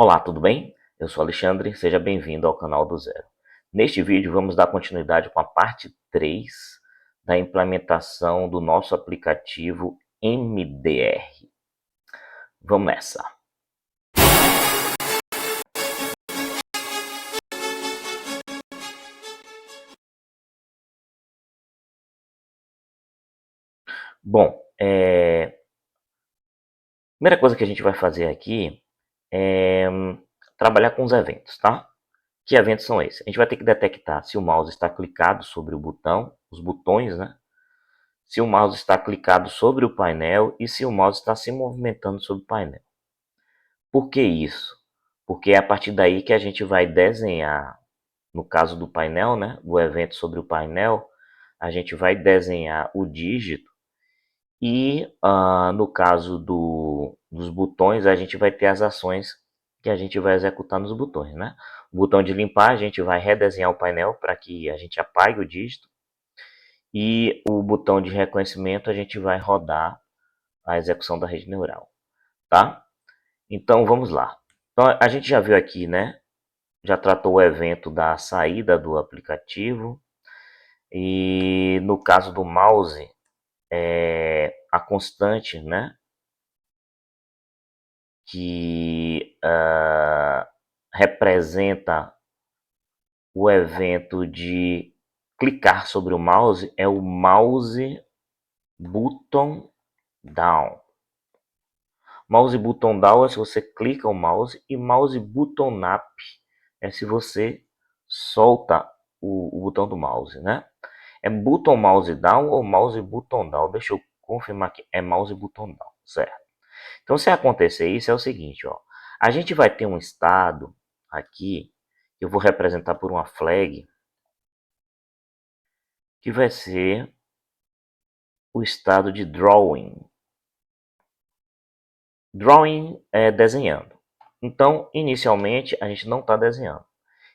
Olá, tudo bem? Eu sou Alexandre, seja bem-vindo ao canal do Zero. Neste vídeo vamos dar continuidade com a parte 3 da implementação do nosso aplicativo MDR. Vamos nessa! Bom, primeira coisa que a gente vai fazer aqui é trabalhar com os eventos, tá? Que eventos são esses? A gente vai ter que detectar se o mouse está clicado sobre o botão, os botões, né? Se o mouse está clicado sobre o painel e se o mouse está se movimentando sobre o painel. Por que isso? Porque é a partir daí que a gente vai desenhar, no caso do painel, né, o evento sobre o painel, a gente vai desenhar o dígito e no caso dos botões, a gente vai ter as ações que a gente vai executar nos botões, né? O botão de limpar, a gente vai redesenhar o painel para que a gente apague o dígito e o botão de reconhecimento, a gente vai rodar a execução da rede neural, tá? Então, vamos lá. Então, a gente já viu aqui, né? Já tratou o evento da saída do aplicativo. E no caso do mouse, a constante, né? Que representa o evento de clicar sobre o mouse é o mouse button down. Mouse button down é se você clica o mouse e mouse button up é se você solta o botão do mouse, né? É button mouse down ou mouse button down? Deixa eu confirmar aqui. É mouse button down, certo? Então, se acontecer isso, é o seguinte, ó. A gente vai ter um estado aqui, que eu vou representar por uma flag, que vai ser o estado de drawing. Drawing é desenhando. Então, inicialmente, a gente não está desenhando.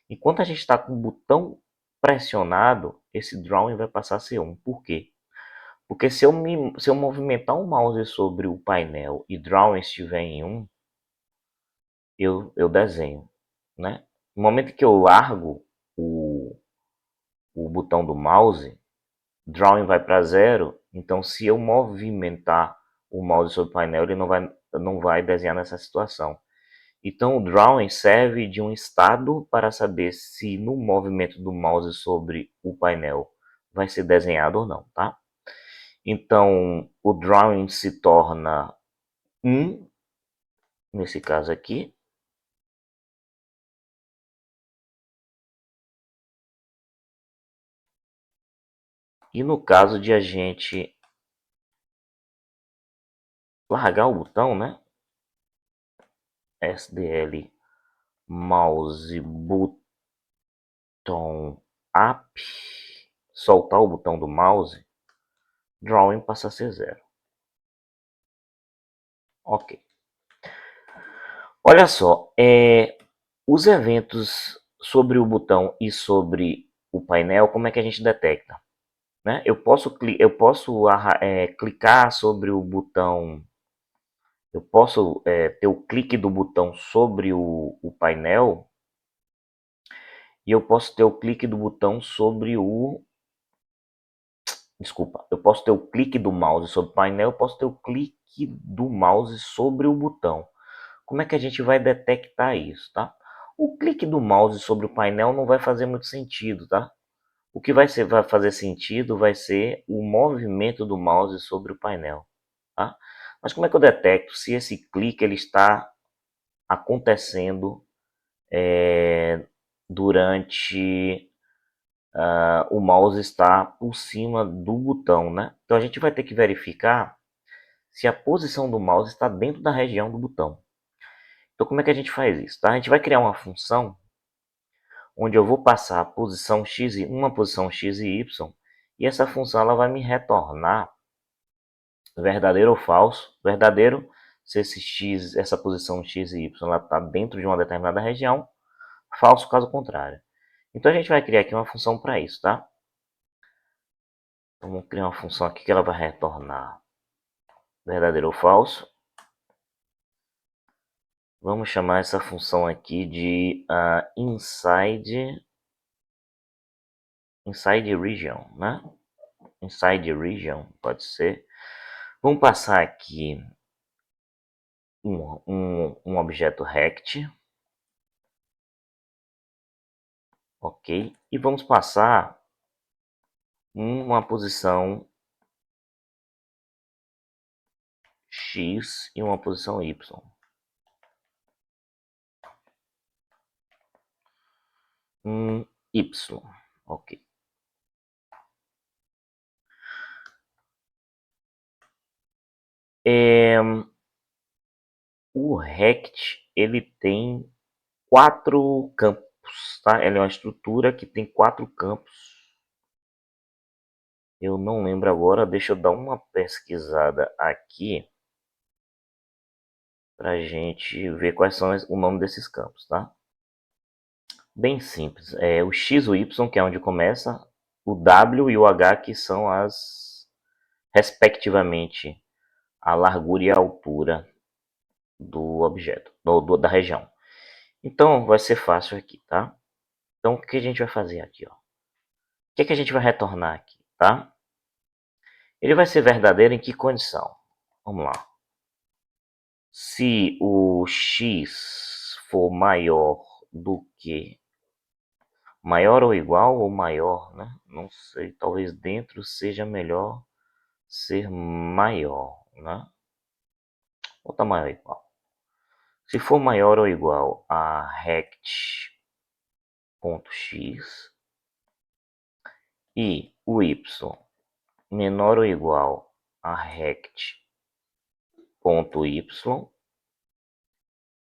Enquanto a gente está com o botão pressionado, esse drawing vai passar a ser 1. Por quê? Porque se eu movimentar o mouse sobre o painel e drawing estiver em 1, eu desenho, né? No momento que eu largo o botão do mouse, drawing vai para 0, então se eu movimentar o mouse sobre o painel, ele não vai desenhar nessa situação. Então o drawing serve de um estado para saber se no movimento do mouse sobre o painel vai ser desenhado ou não, tá? Então o drawing se torna 1, nesse caso aqui. E no caso de a gente largar o botão, né? SDL mouse button up, soltar o botão do mouse, drawing passa a ser 0. Ok. Olha só, os eventos sobre o botão e sobre o painel, como é que a gente detecta? Né? Eu posso clicar sobre o botão, eu posso ter o clique do botão sobre o painel e eu posso ter o clique do botão sobre Desculpa, eu posso ter o clique do mouse sobre o painel, eu posso ter o clique do mouse sobre o botão. Como é que a gente vai detectar isso, tá? O clique do mouse sobre o painel não vai fazer muito sentido, tá? O que vai fazer sentido vai ser o movimento do mouse sobre o painel, tá? Mas como é que eu detecto se esse clique ele está acontecendo durante o mouse está por cima do botão, né? Então a gente vai ter que verificar se a posição do mouse está dentro da região do botão. Então como é que a gente faz isso? Tá? A gente vai criar uma função onde eu vou passar a posição x e uma posição x e y, e essa função ela vai me retornar verdadeiro ou falso. Verdadeiro se essa posição x e y está dentro de uma determinada região, falso caso contrário. Então a gente vai criar aqui uma função para isso, tá? Vamos criar uma função aqui que ela vai retornar verdadeiro ou falso. Vamos chamar essa função aqui de inside region, né? Inside region, pode ser. Vamos passar aqui um objeto rect, ok? E vamos passar uma posição x e uma posição y. Y, ok. O rect ele tem 4 campos, tá? Ele é uma estrutura que tem 4 campos. Eu não lembro agora, deixa eu dar uma pesquisada aqui pra gente ver quais são o nome desses campos, tá? Bem simples, o x, o y, que é onde começa, o w e o h, que são respectivamente, a largura e a altura do objeto, da região. Então, vai ser fácil aqui, tá? Então, o que a gente vai fazer aqui, ó? O que a gente vai retornar aqui, tá? Ele vai ser verdadeiro em que condição? Vamos lá. Se o x for maior do que... Maior ou igual ou maior, né? Não sei, talvez dentro seja melhor ser maior, né? Ou tá maior ou igual. Se for maior ou igual a rect.x e o y menor ou igual a rect.y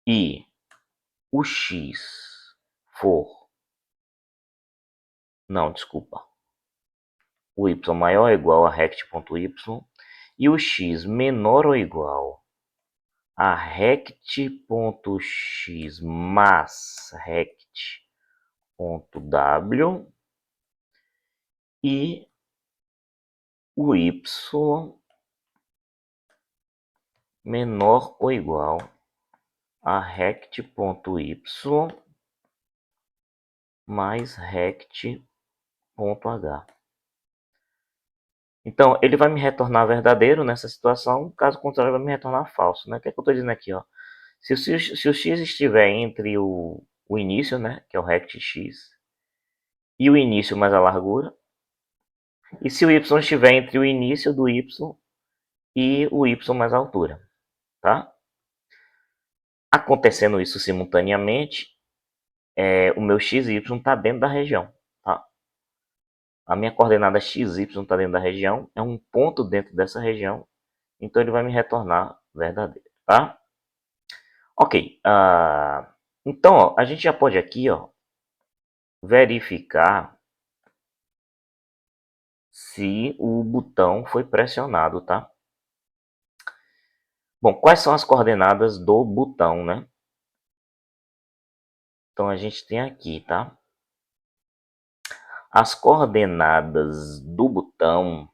e o x for... Não, desculpa. O y maior ou igual a rect.y e o x menor ou igual a rect.x mais rect.w e o y menor ou igual a rect.y mais rect.h. Então, ele vai me retornar verdadeiro nessa situação, caso contrário, vai me retornar falso, né? O que é que eu estou dizendo aqui, ó? Se o x estiver entre o início, né, que é o rect(x), e o início mais a largura, e se o y estiver entre o início do y e o y mais a altura, tá? Acontecendo isso simultaneamente, o meu x e y está dentro da região, tá? A minha coordenada x, y está dentro da região, é um ponto dentro dessa região, então ele vai me retornar verdadeiro, tá? Ok, então ó, a gente já pode aqui, ó, verificar se o botão foi pressionado, tá? Bom, quais são as coordenadas do botão, né? Então a gente tem aqui, tá? As coordenadas do botão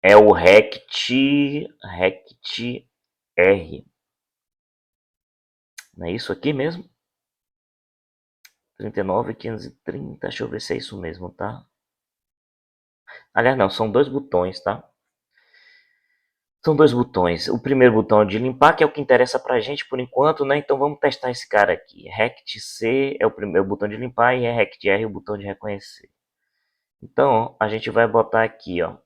é o rect R. Não é isso aqui mesmo? 39, 530, deixa eu ver se é isso mesmo, tá? Aliás, não, são dois botões, tá? São dois botões. O primeiro botão é de limpar, que é o que interessa pra gente por enquanto, né? Então vamos testar esse cara aqui. Rect C é o primeiro botão de limpar e Rect R é o botão de reconhecer. Então a gente vai botar aqui, ó.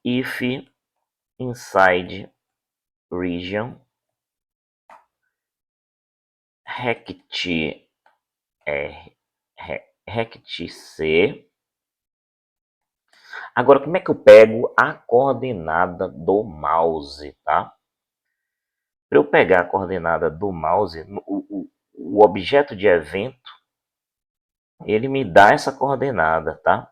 If inside region Rect R Rect C. Agora, como é que eu pego a coordenada do mouse, tá? Para eu pegar a coordenada do mouse, o objeto de evento, ele me dá essa coordenada, tá?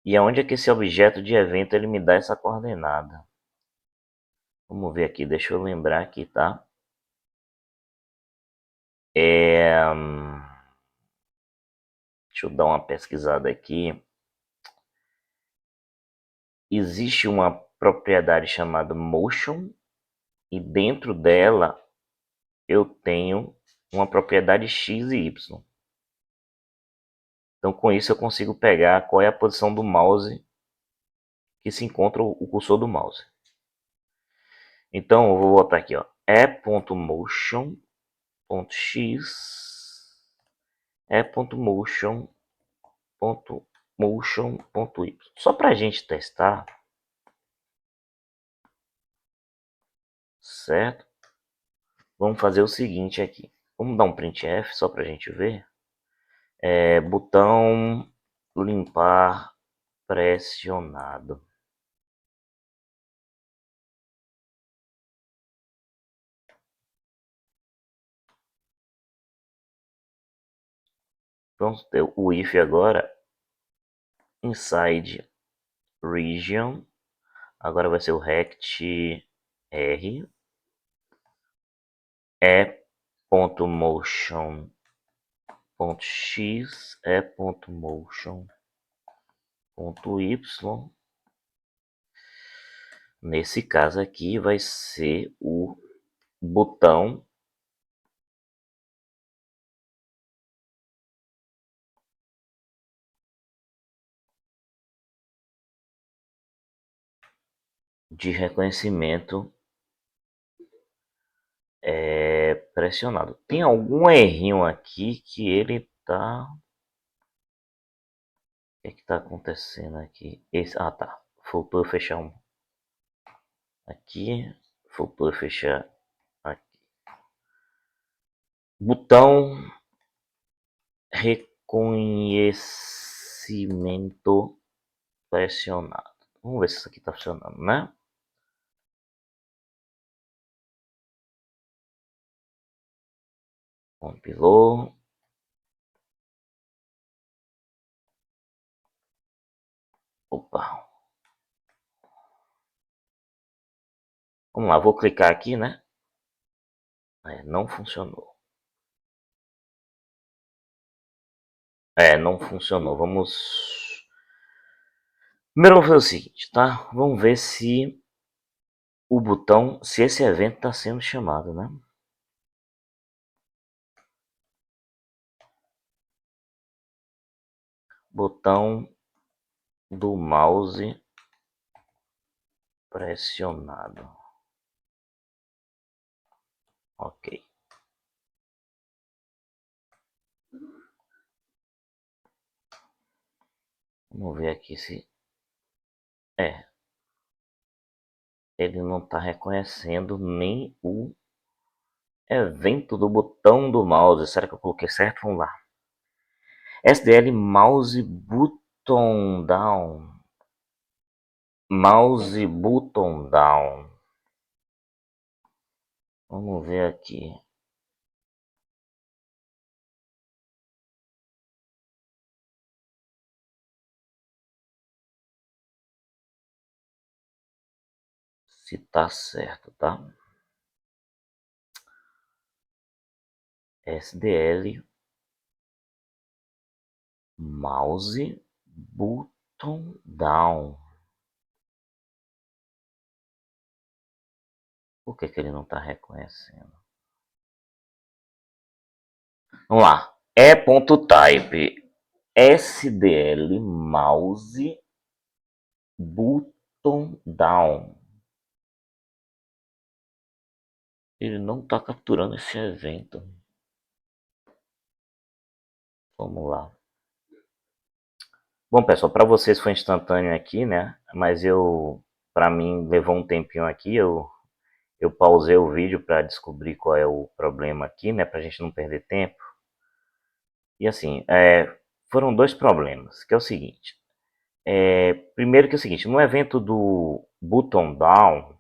E aonde é que esse objeto de evento ele me dá essa coordenada? Vamos ver aqui, deixa eu lembrar aqui, tá? Deixa eu dar uma pesquisada aqui. existe uma propriedade chamada motion e dentro dela eu tenho uma propriedade x e y. Então com isso eu consigo pegar qual é a posição do mouse que se encontra o cursor do mouse. Então eu vou botar aqui, ó, e.motion.x, e.motion.y. Só para a gente testar, certo? Vamos fazer o seguinte aqui. Vamos dar um printf só para a gente ver. Botão limpar pressionado. Vamos ter o if agora. Inside region. Agora vai ser o rect r. e.motion.x, e.motion.y. Nesse caso aqui vai ser o botão de reconhecimento pressionado. Tem algum errinho aqui que ele tá... O que é que tá acontecendo aqui? Tá. Faltou eu fechar um aqui. Faltou eu fechar aqui. Botão reconhecimento pressionado. Vamos ver se isso aqui tá funcionando, né? Compilou. Opa. Vamos lá, vou clicar aqui, né? Não funcionou. Não funcionou. Vamos... Primeiro vamos fazer o seguinte, tá? Vamos ver se o botão, se esse evento está sendo chamado, né? Botão do mouse pressionado. Ok. Vamos ver aqui se... Ele não está reconhecendo nem o evento do botão do mouse. Será que eu coloquei certo? Vamos lá. SDL mouse button down. Mouse button down. Vamos ver aqui. Se tá certo, tá? SDL mouse button down. Por que ele não está reconhecendo? Vamos lá. E.type SDL mouse button down. Ele não está capturando esse evento. Vamos lá. Bom, pessoal, para vocês foi instantâneo aqui, né? Mas para mim, levou um tempinho aqui. Eu pausei o vídeo para descobrir qual é o problema aqui, né? Para a gente não perder tempo. E assim, foram dois problemas, que é o seguinte. Primeiro que é o seguinte, no evento do button down,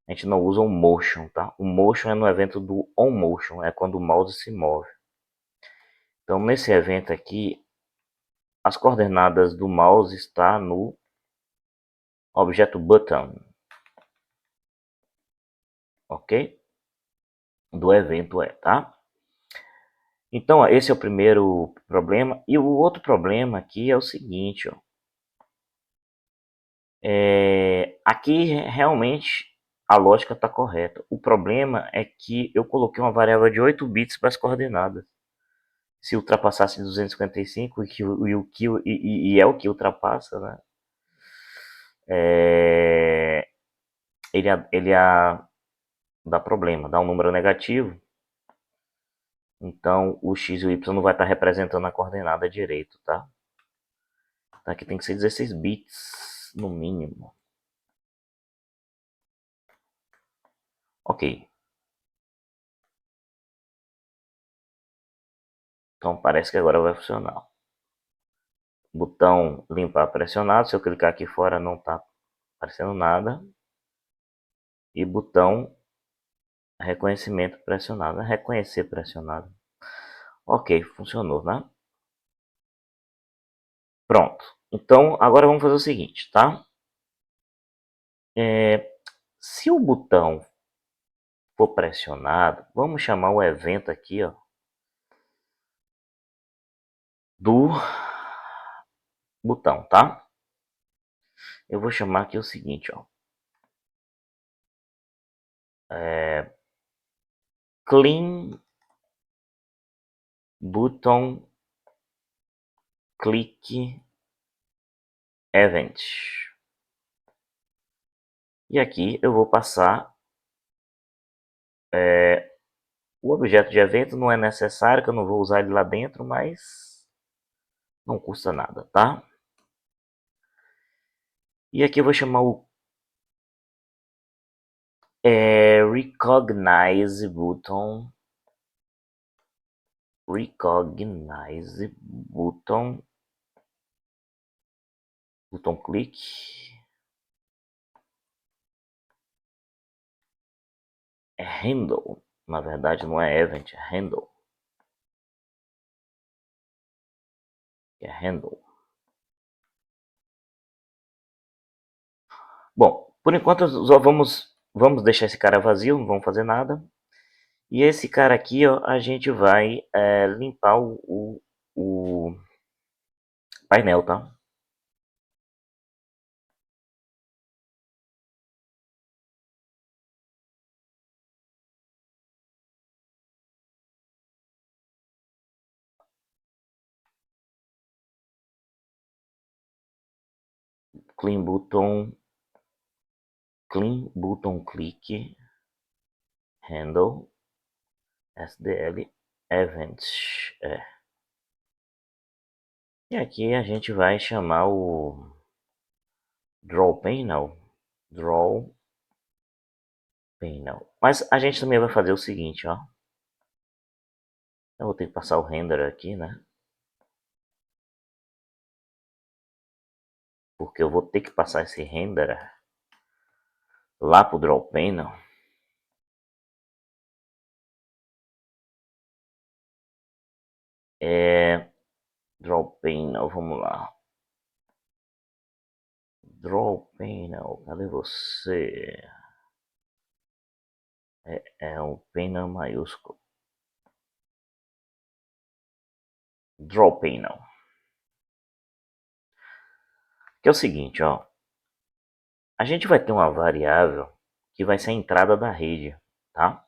a gente não usa o motion, tá? O motion é no evento do onMotion, é quando o mouse se move. Então, nesse evento aqui, as coordenadas do mouse está no objeto button, ok? Do evento tá? Então, ó, esse é o primeiro problema. E o outro problema aqui é o seguinte, ó. Aqui realmente a lógica está correta. O problema é que eu coloquei uma variável de 8 bits para as coordenadas. Se ultrapassasse 255 e é o que ultrapassa, né? Ele ia dar problema, dar um número negativo. Então o x e o y não vai estar representando a coordenada direito, tá? Aqui tem que ser 16 bits no mínimo. Ok. Então parece que agora vai funcionar. Botão limpar pressionado. Se eu clicar aqui fora não está aparecendo nada. E botão reconhecimento pressionado. Reconhecer pressionado. Ok, funcionou, né? Pronto. Então agora vamos fazer o seguinte, tá? Se o botão for pressionado, vamos chamar o evento aqui, ó, do botão, tá? Eu vou chamar aqui o seguinte, ó, clean button click event. E aqui eu vou passar o objeto de evento, não é necessário que eu não vou usar ele lá dentro, mas não custa nada, tá? E aqui eu vou chamar o recognize button botão click handle. Na verdade não é event, é handle. Bom, por enquanto só vamos deixar esse cara vazio, não vamos fazer nada. E esse cara aqui, ó, a gente vai limpar o painel, tá? Clean button click handle SDL events. E aqui a gente vai chamar o draw panel. Mas a gente também vai fazer o seguinte, ó. Eu vou ter que passar o render aqui, né? Porque eu vou ter que passar esse render lá pro draw panel. Draw panel, vamos lá. Draw panel, cadê você? É um panel maiúsculo. Draw panel. Que é o seguinte, ó. A gente vai ter uma variável que vai ser a entrada da rede, tá?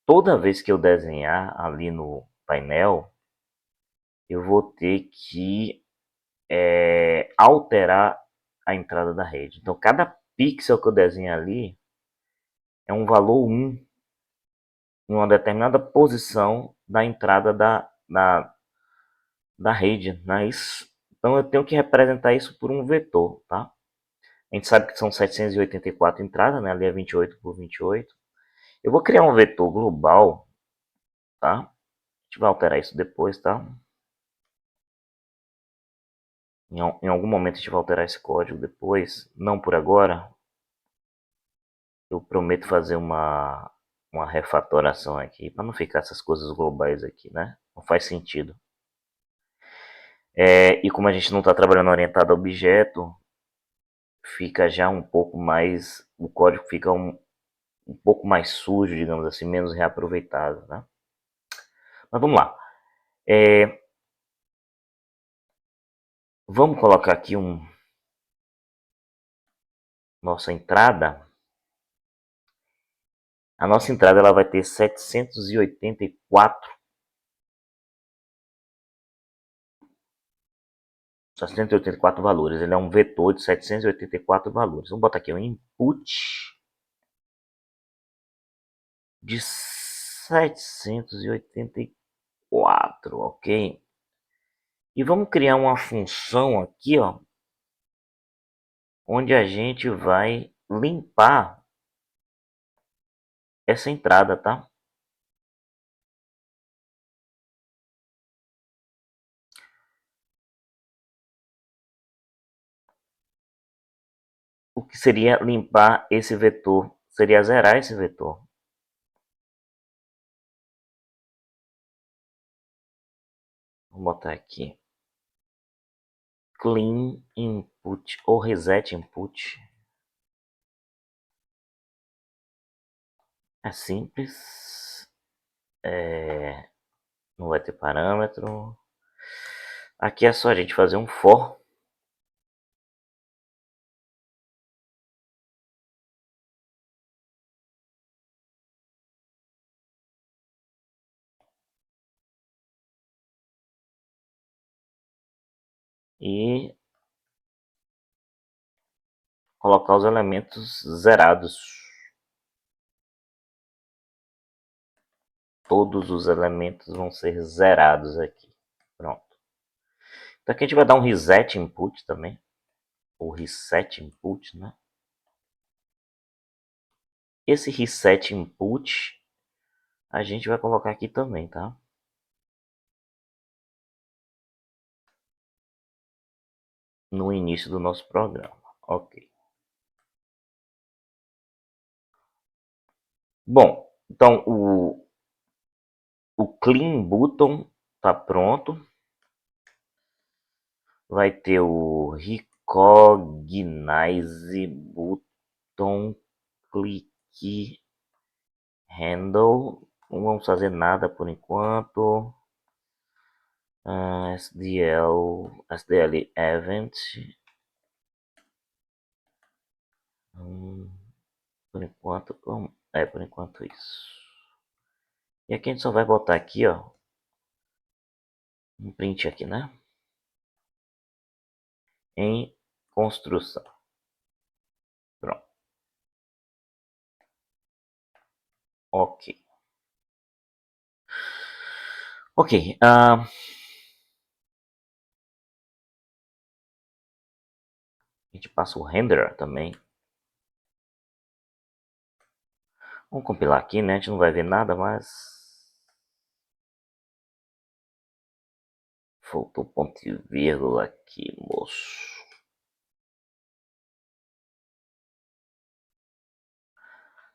Toda vez que eu desenhar ali no painel, eu vou ter que alterar a entrada da rede. Então, cada pixel que eu desenho ali é um valor 1 em uma determinada posição da entrada da rede, né? Então, eu tenho que representar isso por um vetor, tá? A gente sabe que são 784 entradas, né? Ali é 28 por 28. Eu vou criar um vetor global, tá? A gente vai alterar isso depois, tá? Em algum momento a gente vai alterar esse código depois, não por agora. Eu prometo fazer uma refatoração aqui, para não ficar essas coisas globais aqui, né? Não faz sentido. E como a gente não está trabalhando orientado a objeto, fica já um pouco mais, o código fica um pouco mais sujo, digamos assim, menos reaproveitável, né? Mas vamos lá. Vamos colocar aqui nossa entrada, a nossa entrada ela vai ter 784 valores. Ele é um vetor de 784 valores. Vamos botar aqui o input de 784, ok? E vamos criar uma função aqui, ó, onde a gente vai limpar essa entrada, tá? O que seria limpar esse vetor? Seria zerar esse vetor. Vou botar aqui clean input ou reset input. É simples. Não vai ter parâmetro. Aqui é só a gente fazer um for. E colocar os elementos zerados. Todos os elementos vão ser zerados aqui. Pronto. Então aqui a gente vai dar um reset input também. Ou reset input, né? Esse reset input a gente vai colocar aqui também, tá? No início do nosso programa. Ok. Bom, então o clean button tá pronto. Vai ter o recognize button click handle. Não vamos fazer nada por enquanto. SDL event. Por enquanto, por enquanto isso. E aqui a gente só vai botar aqui, ó, um print aqui, né? Em construção. Pronto. Ok. Ok. A gente passa o renderer também. Vamos compilar aqui, né? A gente não vai ver nada, mas faltou ponto e vírgula aqui, moço.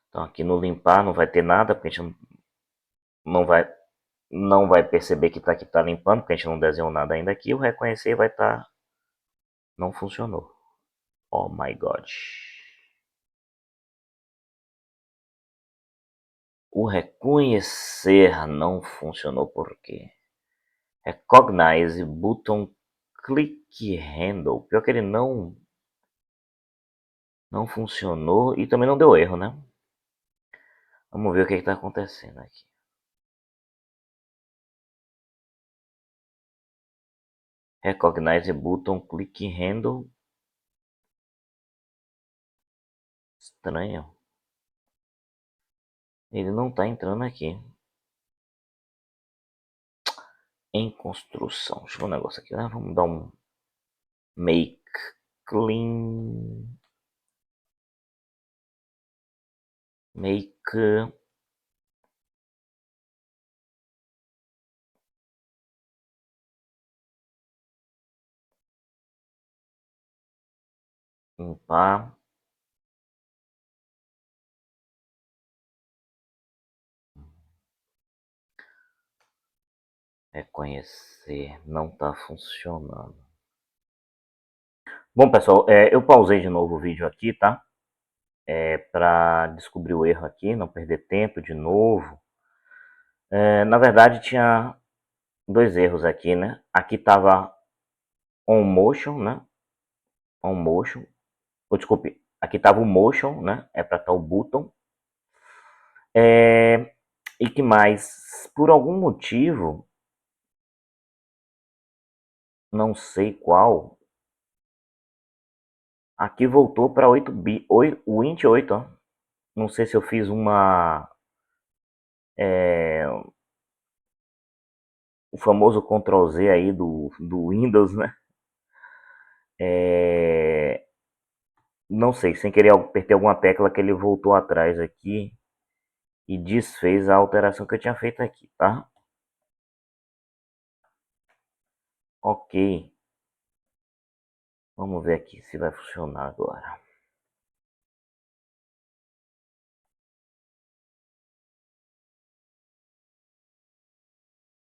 Então aqui no limpar não vai ter nada, porque a gente não vai perceber que tá limpando, porque a gente não desenhou nada ainda aqui. O reconhecer vai estar... Não funcionou. Oh my god. O reconhecer não funcionou porque recognize button click handle. Pior que ele não funcionou e também não deu erro, né? Vamos ver o que está acontecendo aqui. Recognize button click handle. Estranho. Ele não está entrando aqui. Em construção. Deixa eu ver um negócio aqui, né? Vamos dar um make clean. Make limpar. Reconhecer. Não está funcionando. Bom, pessoal, eu pausei de novo o vídeo aqui, tá? Para descobrir o erro aqui, não perder tempo de novo. Na verdade, tinha dois erros aqui, né? Aqui tava on motion, né? On motion. Desculpe, Aqui estava o motion, né? É para estar o button. E que mais? Por algum motivo, não sei qual, aqui voltou para 8 bit, o int 8, ó. Não sei se eu fiz o famoso Ctrl Z aí do Windows, né? Não sei, sem querer apertar alguma tecla que ele voltou atrás aqui e desfez a alteração que eu tinha feito aqui, tá? Ok. Vamos ver aqui se vai funcionar agora.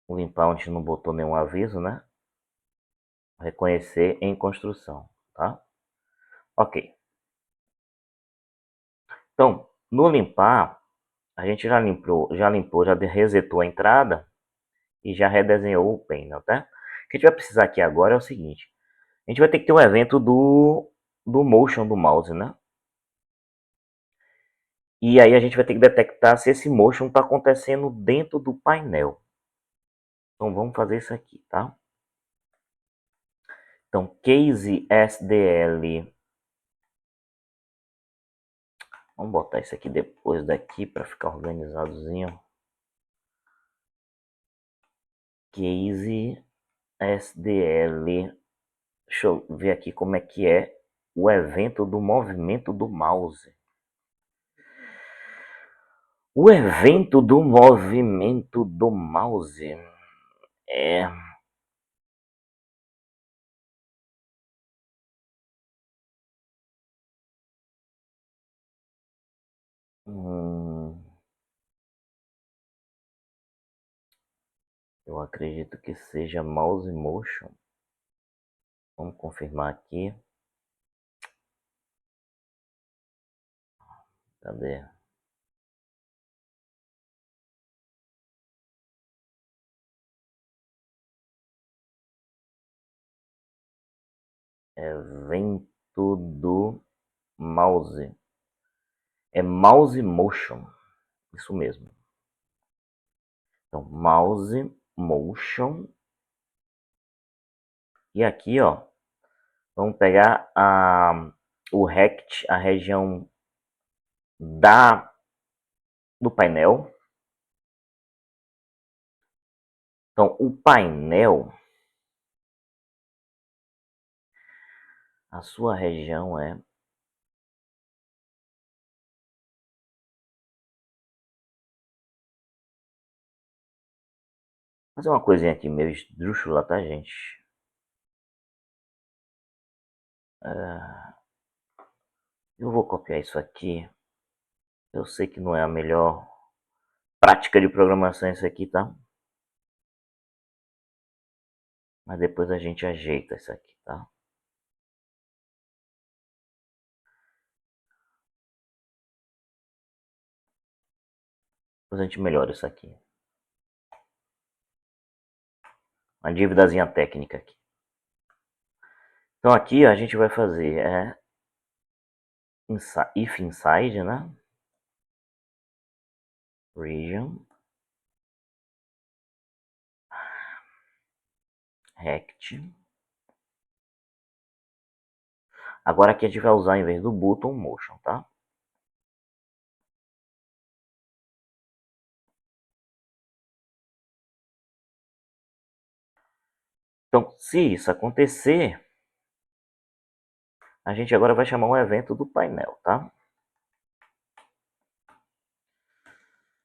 O inbound não botou nenhum aviso, né? Reconhecer em construção, tá? Ok. Então, no limpar, a gente já resetou a entrada e já redesenhou o painel, tá? O que a gente vai precisar aqui agora é o seguinte. A gente vai ter que ter um evento do motion do mouse, né? E aí a gente vai ter que detectar se esse motion está acontecendo dentro do painel. Então vamos fazer isso aqui, tá? Então, case SDL. Vamos botar isso aqui depois daqui para ficar organizadozinho. Case SDL. Deixa eu ver aqui como é que é o evento do movimento do mouse. O evento do movimento do mouse é. Hum, eu acredito que seja mouse motion. Vamos confirmar aqui. Cadê? Evento do mouse. É mouse motion. Isso mesmo. Então, mouse motion. E aqui, ó, vamos pegar o rect, a região do painel. Então, o painel, a sua região é fazer uma coisinha aqui meio esdrúxula, tá, gente? Eu vou copiar isso aqui. Eu sei que não é a melhor prática de programação isso aqui, tá? Mas depois a gente ajeita isso aqui, tá? Depois a gente melhora isso aqui. Uma dívidazinha técnica aqui. Então aqui a gente vai fazer if inside, né? Region. Rect. Agora aqui a gente vai usar, em vez do button, motion, tá? Então, se isso acontecer, a gente agora vai chamar um evento do painel, tá?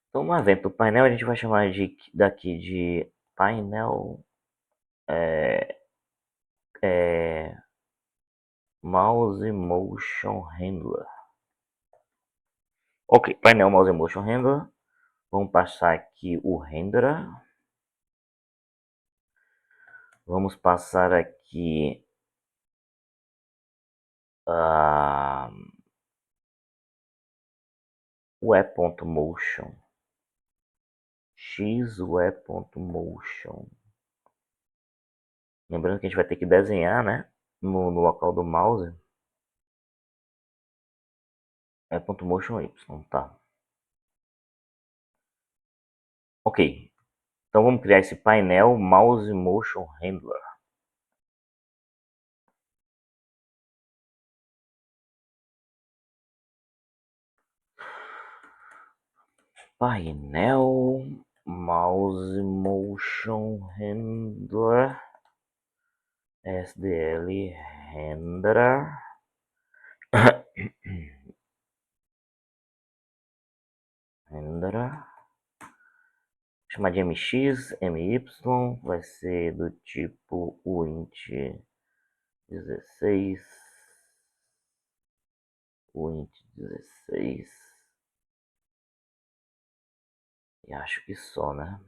Então, no evento do painel, a gente vai chamar daqui de painel mouse motion handler. Ok, painel mouse motion handler. Vamos passar aqui o renderer. Vamos passar aqui o e.motion. X-web.motion. Lembrando que a gente vai ter que desenhar, né? No local do mouse. É ponto motion y, tá. Ok. Então vamos criar esse painel Mouse Motion Handler. Painel Mouse Motion Handler. SDL Handler. Handler. Chamar de MX, MY, vai ser do tipo uint 16, uint 16, e acho que só, né?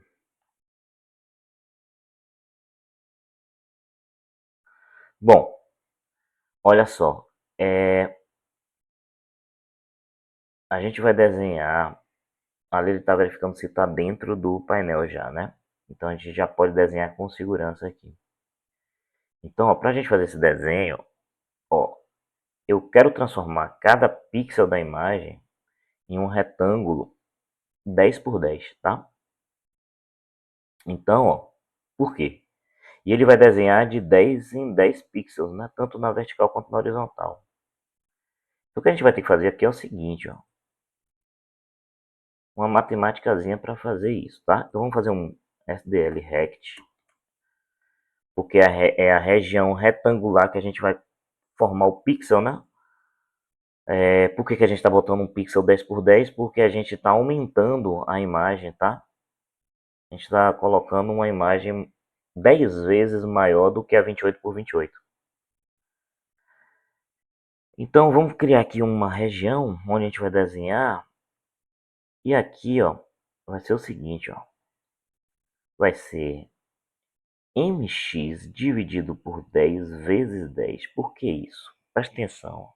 Bom, olha só, a gente vai desenhar, ali ele está verificando se está dentro do painel já, né? Então a gente já pode desenhar com segurança aqui. Então, para a gente fazer esse desenho, ó, eu quero transformar cada pixel da imagem em um retângulo 10 por 10, tá? Então, ó, por quê? E ele vai desenhar de 10 em 10 pixels, né? Tanto na vertical quanto na horizontal. Então, o que a gente vai ter que fazer aqui é o seguinte, ó, uma matemáticazinha para fazer isso, tá? Então, vamos fazer um SDL Rect, porque é a região retangular que a gente vai formar o pixel, né? Por que a gente está botando um pixel 10 por 10? Porque a gente está aumentando a imagem, tá? A gente está colocando uma imagem 10 vezes maior do que a 28 por 28. Então vamos criar aqui uma região onde a gente vai desenhar. E aqui, ó, vai ser o seguinte, ó. Vai ser mx dividido por 10 vezes 10. Por que isso? Presta atenção.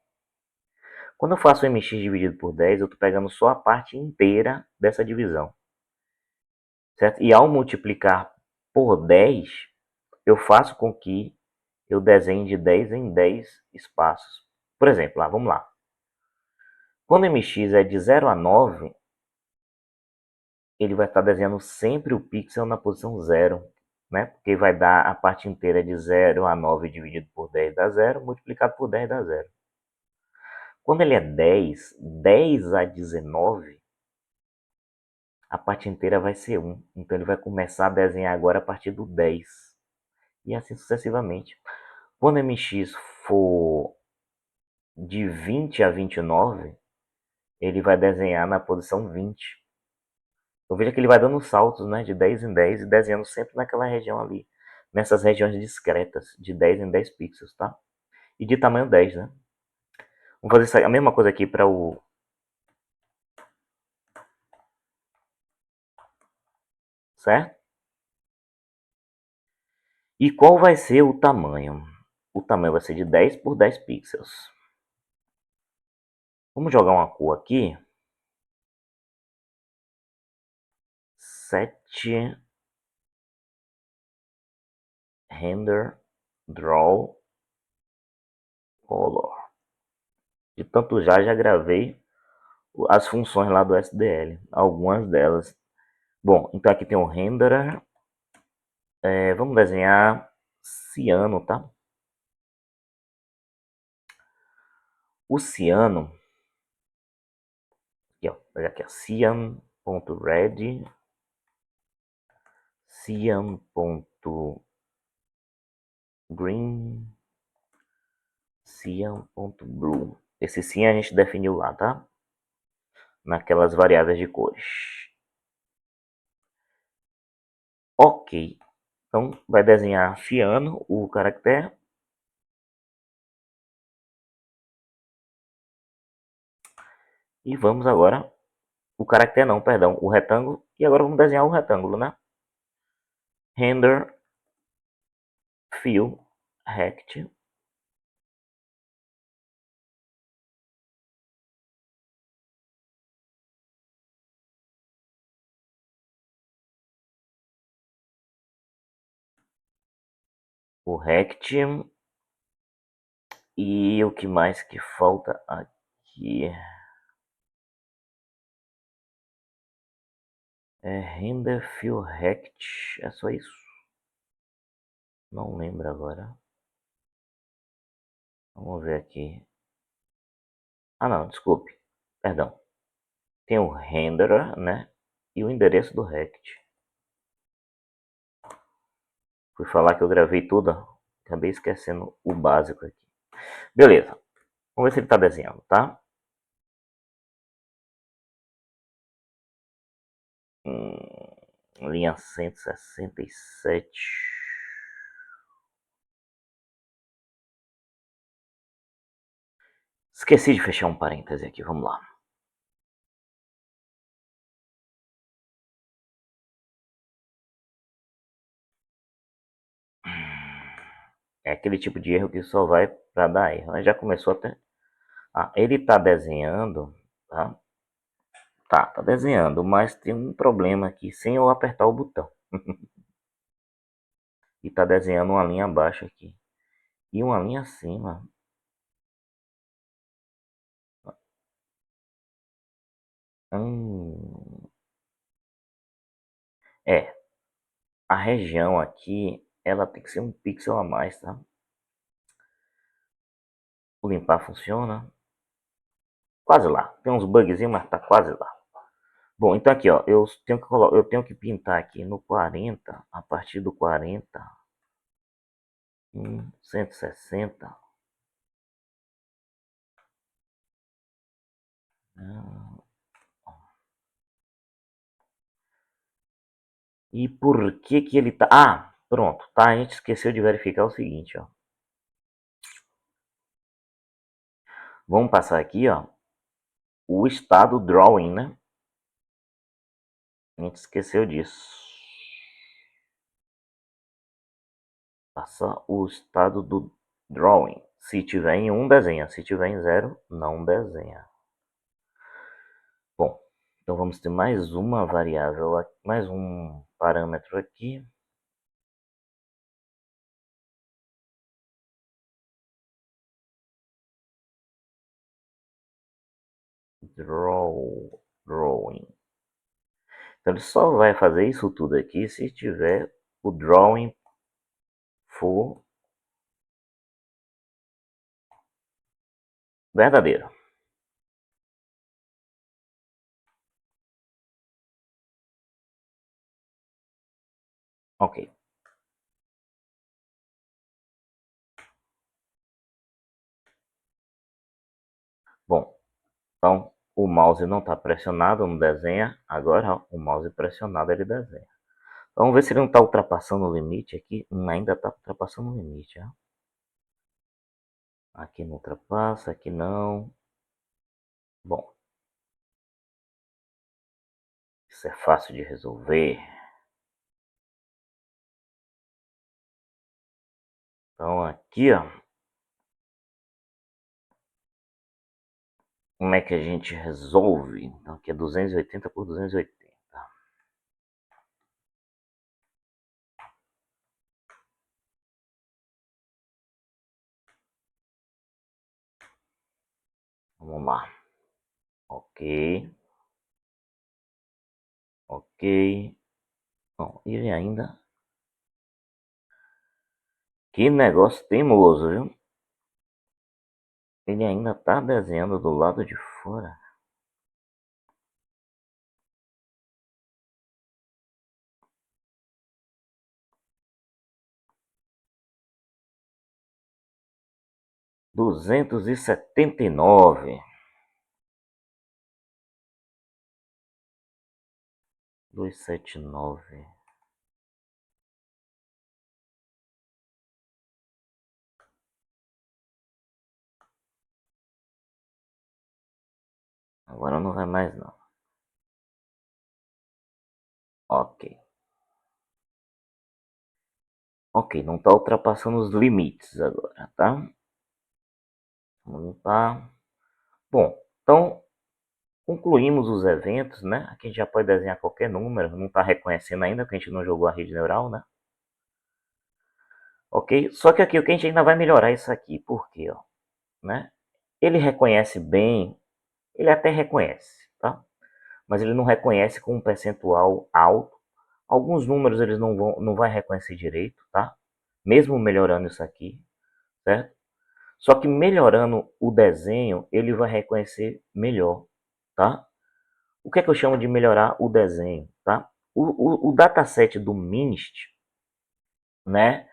Quando eu faço mx dividido por 10, eu estou pegando só a parte inteira dessa divisão. Certo? E ao multiplicar por 10, eu faço com que eu desenhe de 10 em 10 espaços. Por exemplo, vamos lá. Quando mx é de 0 a 9, ele vai estar desenhando sempre o pixel na posição 0, né? Porque vai dar a parte inteira de 0 a 9 dividido por 10 dá 0, multiplicado por 10 dá 0. Quando ele é 10, 10 a 19, a parte inteira vai ser 1. Então ele vai começar a desenhar agora a partir do 10. E assim sucessivamente. Quando mx for de 20 a 29, ele vai desenhar na posição 20. Então veja que ele vai dando saltos, né, de 10 em 10 e desenhando sempre naquela região ali. Nessas regiões discretas, de 10 em 10 pixels, tá? E de tamanho 10, né? Vamos fazer a mesma coisa aqui para o... Certo? E qual vai ser o tamanho? O tamanho vai ser de 10 por 10 pixels. Vamos jogar uma cor aqui. 7 render draw color. De tanto já gravei as funções lá do SDL, algumas delas. Bom, então aqui tem o renderer. Vamos desenhar ciano, tá? O ciano, aqui, ó, olha aqui, cyan.red, cyan.green, cyan.blue. Esse cian a gente definiu lá, tá? Naquelas variáveis de cores. Ok. Então, vai desenhar ciano, o caractere. E vamos agora... O caractere não, perdão, o retângulo. E agora vamos desenhar o retângulo, né? Render fill rect. O rect. E o que mais que falta aqui? Render Fill Rect, é só isso? Não lembro agora. Vamos ver aqui. Ah não, desculpe, perdão. Tem o renderer, né? E o endereço do Rect. Fui falar que eu gravei tudo, acabei esquecendo o básico aqui. Beleza, vamos ver se ele está desenhando, tá? Linha 167. Esqueci de fechar um parêntese aqui, vamos lá. É aquele tipo de erro que só vai para dar erro. Já começou até. Ah, ele está desenhando, tá? Tá desenhando, mas tem um problema aqui sem eu apertar o botão. E tá desenhando uma linha abaixo aqui. E uma linha acima. Hum, é, a região aqui, ela tem que ser um pixel a mais, tá? O limpar funciona. Quase lá. Tem uns bugzinhos, mas tá quase lá. Bom, então aqui, ó, eu tenho que pintar aqui no 40, a partir do 40, 160. Ah, e por que que ele tá... Ah, pronto, tá? A gente esqueceu de verificar o seguinte, ó. Vamos passar aqui, ó, o estado drawing, né? A gente esqueceu disso. Passar o estado do drawing. Se tiver em 1, desenha. Se tiver em 0, não desenha. Bom, então vamos ter mais uma variável, mais um parâmetro aqui. Drawing. Então ele só vai fazer isso tudo aqui se tiver o drawing for verdadeiro. Ok. Bom, então o mouse não está pressionado, não desenha. Agora o mouse pressionado ele desenha. Vamos ver se ele não está ultrapassando o limite aqui. Ainda está ultrapassando o limite. Ó. Aqui não ultrapassa, aqui não. Bom, isso é fácil de resolver. Então aqui, ó. Como é que a gente resolve? Então aqui é 280 por 280. Vamos lá. Ok. Ok. Bom, ele ainda... Que negócio teimoso, viu? Ele ainda tá desenhando do lado de fora. Duzentos e setenta e nove. 279. Agora não vai mais não. Ok. Ok, não está ultrapassando os limites agora, tá? Vamos limpar. Bom, então concluímos os eventos, né? Aqui a gente já pode desenhar qualquer número, não está reconhecendo ainda, porque a gente não jogou a rede neural, né? Ok? Só que aqui o que a gente ainda vai melhorar isso aqui, por quê? Ó, né? Ele reconhece bem, ele até reconhece, tá? mas ele não reconhece com um percentual alto. Alguns números eles não vai reconhecer direito, tá? Mesmo melhorando isso aqui, certo? Só que melhorando o desenho, ele vai reconhecer melhor, tá? O que é que eu chamo de melhorar o desenho, tá? O dataset do MNIST, né?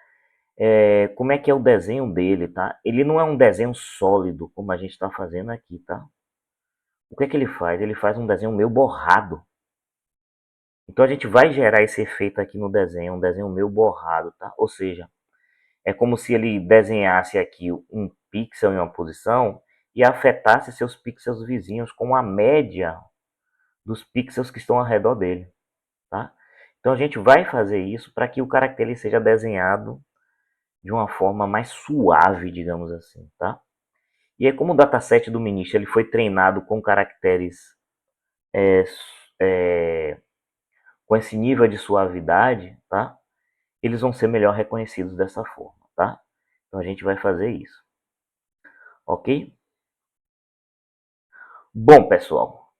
Como é que é o desenho dele, tá? Ele não é um desenho sólido, como a gente está fazendo aqui, tá? O que é que ele faz? Ele faz um desenho meio borrado. Então a gente vai gerar esse efeito aqui no desenho, um desenho meio borrado, tá? Ou seja, é como se ele desenhasse aqui um pixel em uma posição e afetasse seus pixels vizinhos com a média dos pixels que estão ao redor dele, tá? Então a gente vai fazer isso para que o caractere seja desenhado de uma forma mais suave, digamos assim, tá? E aí, como o dataset do ministro ele foi treinado com caracteres é, é, com esse nível de suavidade, tá? Eles vão ser melhor reconhecidos dessa forma, tá? Então a gente vai fazer isso, ok? Bom, pessoal,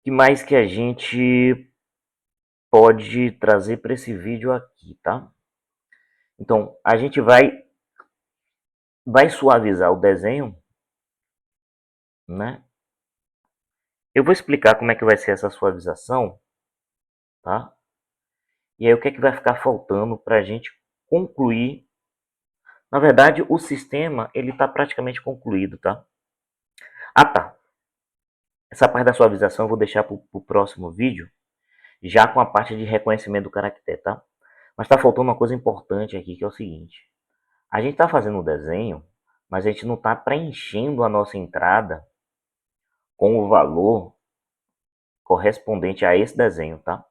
que mais que a gente pode trazer para esse vídeo aqui, tá? Então, a gente vai suavizar o desenho, né? Eu vou explicar como é que vai ser essa suavização, tá? E aí o que é que vai ficar faltando para a gente concluir. Na verdade, o sistema ele está praticamente concluído, tá? Ah, tá. Essa parte da suavização eu vou deixar para o próximo vídeo, já com a parte de reconhecimento do caractere, tá? Mas está faltando uma coisa importante aqui, que é o seguinte. A gente está fazendo o desenho, mas a gente não está preenchendo a nossa entrada com o valor correspondente a esse desenho, tá?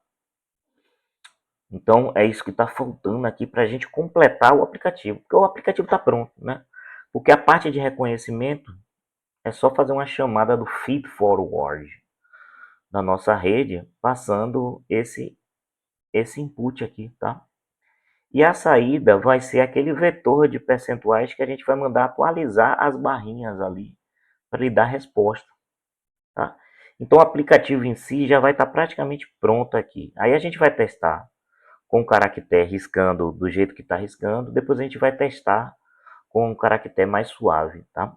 Então é isso que está faltando aqui para a gente completar o aplicativo, porque o aplicativo está pronto, né? Porque a parte de reconhecimento é só fazer uma chamada do feed forward da nossa rede, passando esse input aqui, tá? E a saída vai ser aquele vetor de percentuais que a gente vai mandar atualizar as barrinhas ali para ele dar resposta, tá? Então o aplicativo em si já vai estar praticamente pronto aqui. Aí a gente vai testar com o caractere riscando do jeito que está riscando, depois a gente vai testar com um caractere mais suave, tá?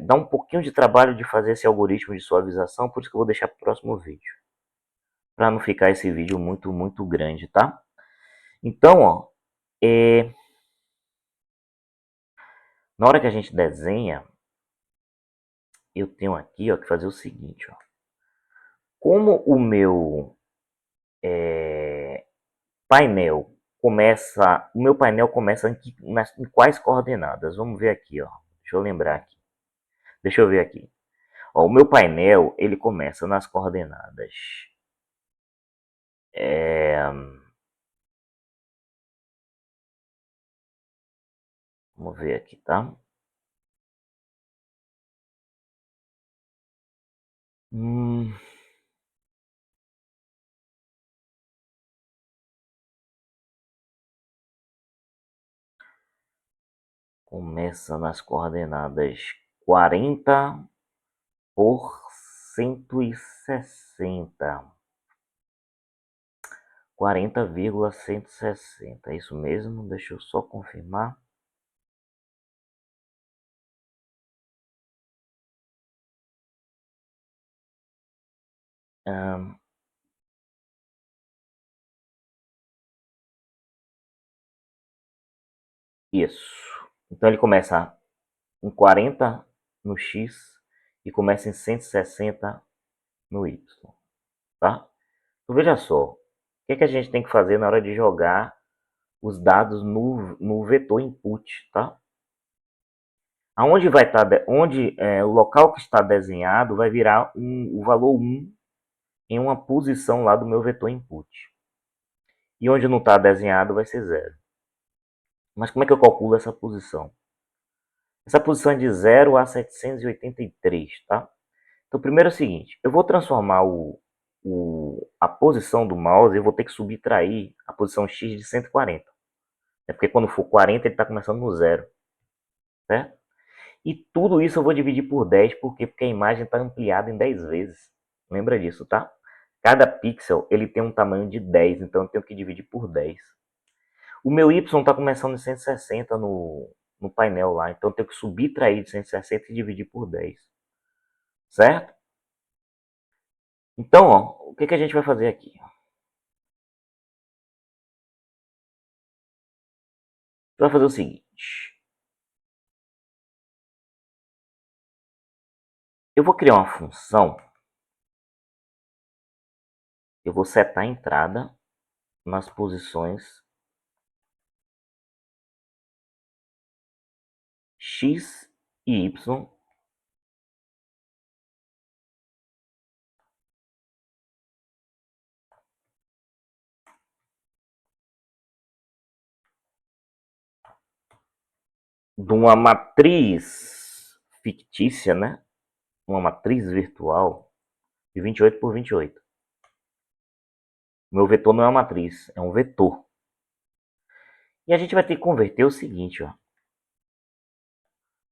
Dá um pouquinho de trabalho de fazer esse algoritmo de suavização, por isso que eu vou deixar para o próximo vídeo, para não ficar esse vídeo muito grande, tá? Então, ó, na hora que a gente desenha, eu tenho aqui, ó, que fazer o seguinte, ó. Como o meu painel o meu painel começa em quais coordenadas? Vamos ver aqui, ó. Deixa eu lembrar aqui. Deixa eu ver aqui. Ó, o meu painel ele começa nas coordenadas. Vamos ver aqui, tá? Hum, Começa nas coordenadas 40 por 160. 40,160. É isso mesmo? Deixa eu só confirmar. Hum, isso. Então ele começa em 40 no X e começa em 160 no Y, tá? Então veja só, o que é que a gente tem que fazer na hora de jogar os dados no vetor input, tá? Aonde vai estar, onde o local que está desenhado vai virar o valor 1 em uma posição lá do meu vetor input. E onde não está desenhado vai ser 0. Mas como é que eu calculo essa posição? Essa posição é de 0 a 783, tá? Então, primeiro é o seguinte, eu vou transformar a posição do mouse, eu vou ter que subtrair a posição X de 140. É porque quando for 40, ele está começando no 0. certo? E tudo isso eu vou dividir por 10, por quê? Porque a imagem está ampliada em 10 vezes. Lembra disso, tá? Cada pixel ele tem um tamanho de 10, então eu tenho que dividir por 10. O meu Y está começando em 160 no painel lá, então eu tenho que subtrair de 160 e dividir por 10. Certo? Então, ó, o que, que a gente vai fazer aqui? Vai fazer o seguinte. Eu vou criar uma função. Eu vou setar a entrada nas posições X e Y de uma matriz fictícia, né? Uma matriz virtual de 28 por 28. O meu vetor não é uma matriz, é um vetor. E a gente vai ter que converter o seguinte, ó.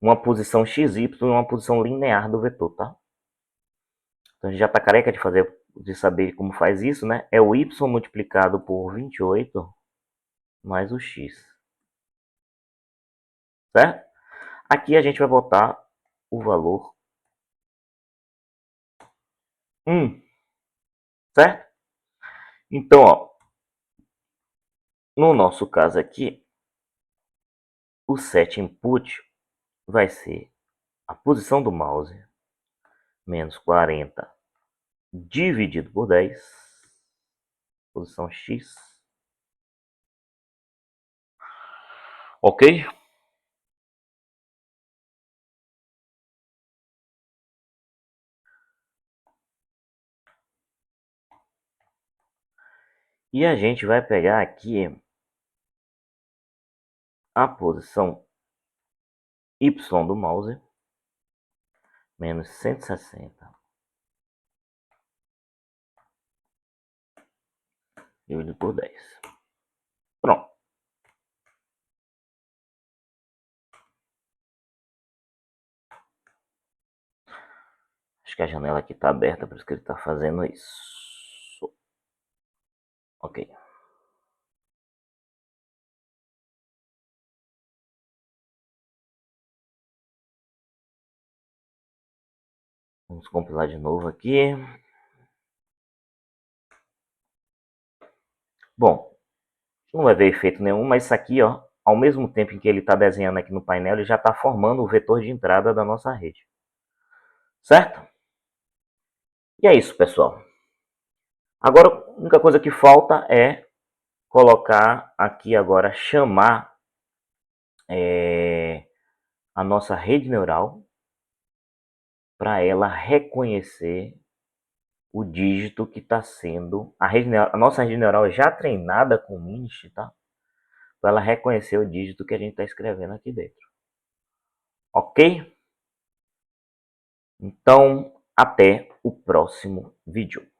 Uma posição XY e uma posição linear do vetor, tá? Então a gente já está careca de saber como faz isso, né? É o Y multiplicado por 28 mais o X. Certo? Aqui a gente vai botar o valor 1. Certo? Então, ó, no nosso caso aqui, o set input vai ser a posição do mouse menos 40 dividido por 10, posição X. Ok? E a gente vai pegar aqui a posição Y do mouse menos 160 dividido por 10. Pronto. Acho que a janela aqui está aberta, por isso que ele está fazendo isso. Ok. Vamos compilar de novo aqui. Bom, não vai ver efeito nenhum, mas isso aqui, ó, ao mesmo tempo em que ele está desenhando aqui no painel, ele já está formando o vetor de entrada da nossa rede. Certo? E é isso, pessoal. Agora, a única coisa que falta é colocar aqui agora, chamar a nossa rede neural para ela reconhecer o dígito que está sendo... A nossa rede neural já treinada com o MINIST, tá? Para ela reconhecer o dígito que a gente está escrevendo aqui dentro. Ok? Então, até o próximo vídeo.